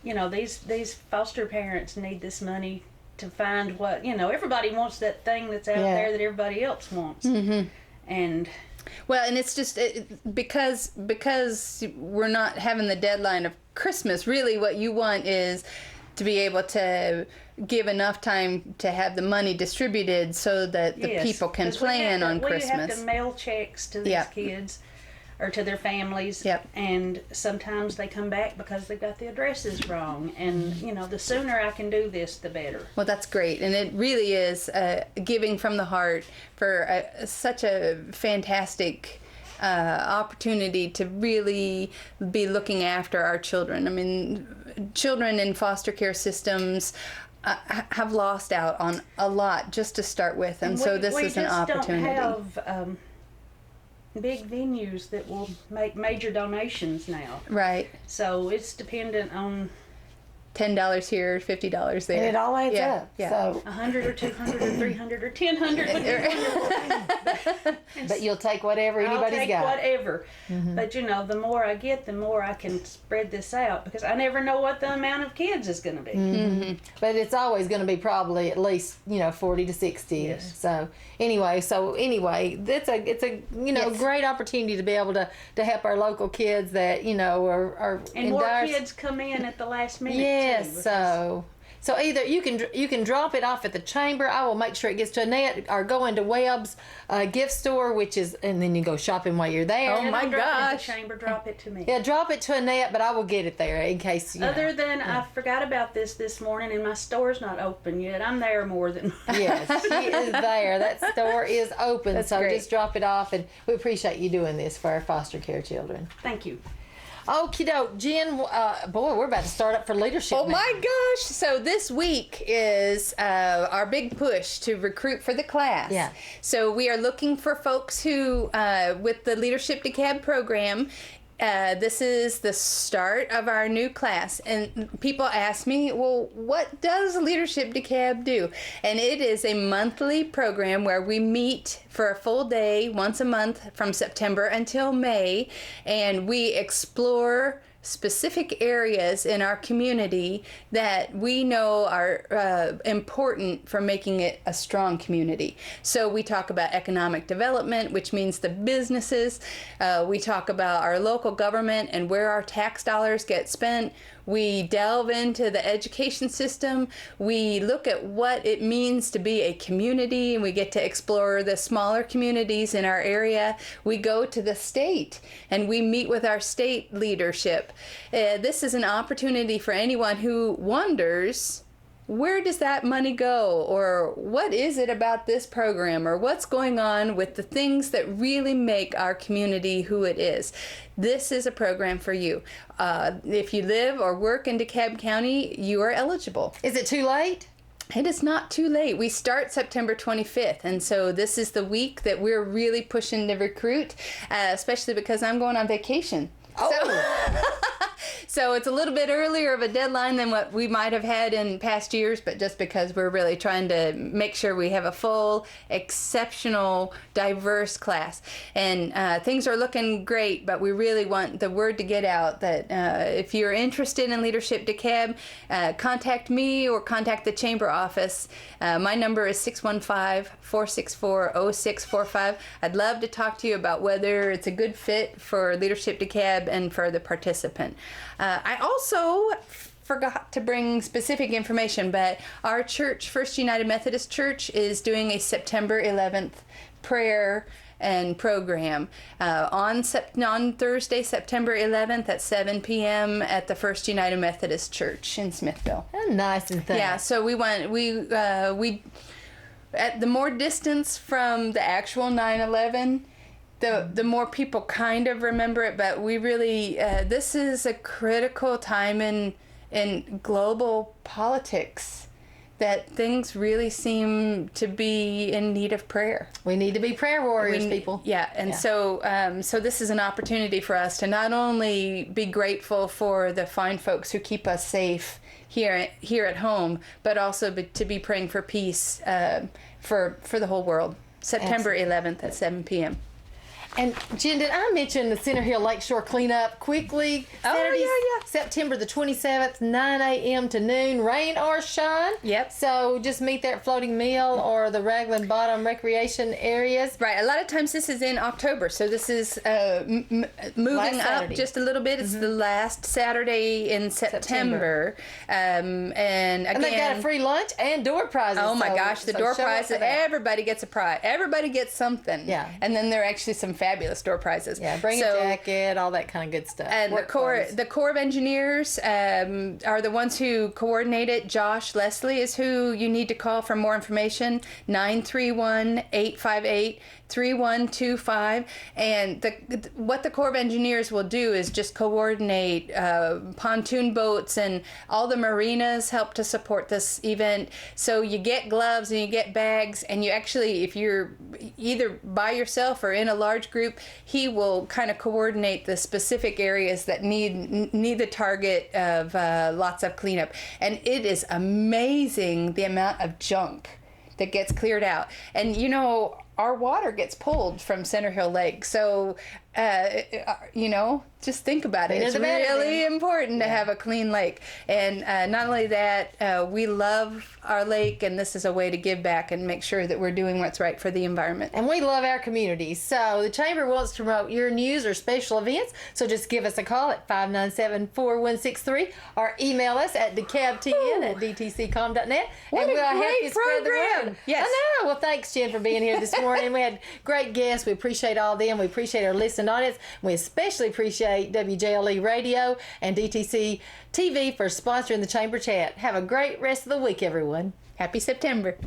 you know, these foster parents need this money to find what, you know, everybody wants that thing that's out there that everybody else wants. And well, and it's just because we're not having the deadline of Christmas. Really, what you want is to be able to give enough time to have the money distributed so that the people can plan on Christmas. We have to mail checks to these kids or to their families. And sometimes they come back because they've got the addresses wrong. And, you know, the sooner I can do this, the better. Well, that's great. And it really is giving from the heart for such a fantastic opportunity to really be looking after our children. I mean, children in foster care systems have lost out on a lot just to start with, and so this is an opportunity. We just don't have big venues that will make major donations now. Right. So it's dependent on $10 here, $50 there. And it all adds up. Yeah. So 100 or 200 or 300 or 1,000 would be wonderful. but you'll take whatever anybody's I'll take got. whatever. But you know, the more I get, the more I can spread this out, because I never know what the amount of kids is going to be. But it's always going to be probably at least 40 to 60. Yes. So anyway, it's a great opportunity to be able to help our local kids that are And in more dire. kids come in at the last minute. Yes. too, because- So either you can drop it off at the chamber. I will make sure it gets to Annette, or go into Webb's gift store, and then you go shopping while you're there. Oh my Don't drop it at gosh. the chamber, drop it to me. Yeah, drop it to Annette, but I will get it there in case. Other than I forgot about this morning and my store's not open yet. I'm there more than. Yes, she is there. That store is open, That's so great. just drop it off, and we appreciate you doing this for our foster care children. Thank you. Okie doke, Jen. Boy, we're about to start up for leadership. Oh now. my gosh! So this week is our big push to recruit for the class. Yeah. So we are looking for folks who, with the Leadership DeKalb program, this is the start of our new class. And people ask me, well, what does Leadership DeKalb do? And it is a monthly program where we meet for a full day once a month from September until May, and we explore specific areas in our community that we know are important for making it a strong community. So we talk about economic development, which means the businesses. We talk about our local government and where our tax dollars get spent. We delve into the education system. We look at what it means to be a community, and we get to explore the smaller communities in our area. We go to the state and we meet with our state leadership. This is an opportunity for anyone who wonders, where does that money go? Or what is it about this program? Or what's going on with the things that really make our community who it is? This is a program for you. If you live or work in DeKalb County, you are eligible. Is it too late? It is not too late. We start September 25th, and so this is the week that we're really pushing to recruit, especially because I'm going on vacation. So it's a little bit earlier of a deadline than what we might have had in past years, but just because we're really trying to make sure we have a full, exceptional, diverse class. And things are looking great, but we really want the word to get out that if you're interested in Leadership DeKalb, contact me or contact the chamber office. My number is 615-464-0645. I'd love to talk to you about whether it's a good fit for Leadership DeKalb and for the participant. I also forgot to bring specific information, but our church, First United Methodist Church, is doing a September 11th prayer and program on Thursday, September 11th at 7 p.m. at the First United Methodist Church in Smithville. Oh, nice and thin. Yeah, so we at the more distance from the actual 9/11, the more people kind of remember it, but we really, this is a critical time in global politics. that things really seem to be in need of prayer. We need to be prayer warriors, people. Yeah, and so this is an opportunity for us to not only be grateful for the fine folks who keep us safe here at home, but also to be praying for peace for the whole world. September 11th at 7 p.m. And Jen, did I mention the Center Hill Lakeshore cleanup quickly? Saturday, September the 27th, 9 a.m. to noon, rain or shine. Yep. So just meet there at Floating Mill or the Raglan Bottom recreation areas. Right. A lot of times this is in October, so this is moving up just a little bit. It's the last Saturday in September. And again, and they got a free lunch and door prizes. Oh my gosh, the door prizes! Everybody gets a prize. Everybody gets something. Yeah. And then there are actually some fabulous door prizes. Yeah, bring a jacket, all that kind of good stuff. And the Corps of Engineers are the ones who coordinate it. Josh Leslie is who you need to call for more information. 931-858-3125. And what the Corps of Engineers will do is just coordinate pontoon boats, and all the marinas help to support this event. So you get gloves and you get bags, and you actually, if you're either by yourself or in a large group, he will kind of coordinate the specific areas that need the target of lots of cleanup. And it is amazing the amount of junk that gets cleared out. And you know, our water gets pulled from Center Hill Lake, so you know, just think about it. It's really important to have a clean lake. And not only that, we love our lake, and this is a way to give back and make sure that we're doing what's right for the environment. And we love our community. So the Chamber wants to promote your news or special events, so just give us a call at 597-4163 or email us at DeKalbTN@dtccom.net. What and a we'll help great you spread the program. word. Yes. I know. Well, thanks, Jen, for being here this morning. We had great guests. We appreciate all them. We appreciate our listening audience. We especially appreciate WJLE Radio and DTC TV for sponsoring the Chamber Chat. Have a great rest of the week, everyone. Happy September.